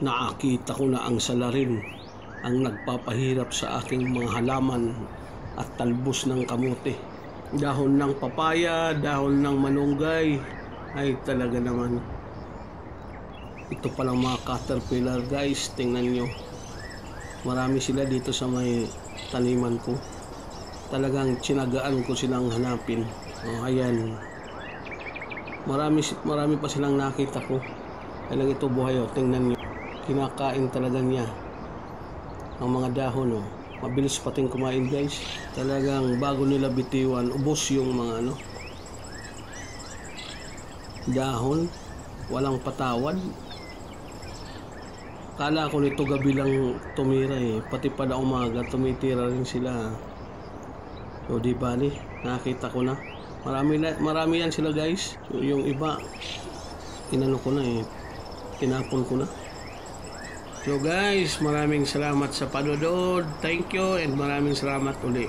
Nakita ko na ang salarin ang nagpapahirap sa aking mga halaman at talbos ng kamote. Dahon ng papaya, dahon ng malunggay, ay talaga naman. Ito palang mga caterpillar guys, tingnan nyo. Marami sila dito sa may taniman ko. Talagang tsinagaan ko silang hanapin. Ayan. Marami pa silang nakita ko. Kailang ito buhay, tingnan nyo. Kinakain talaga niya ang mga dahon. Mabilis pating kumain guys. Talagang bago nila bitiwan, ubos yung mga dahon. Walang patawad. Kala ko nito gabi lang tumira pati pala umaga tumitira rin sila. So di bali, nakita ko na marami yan sila guys. So, yung iba inano ko na tinapon ko na. So guys, maraming salamat sa panonood. Thank you and maraming salamat ulit.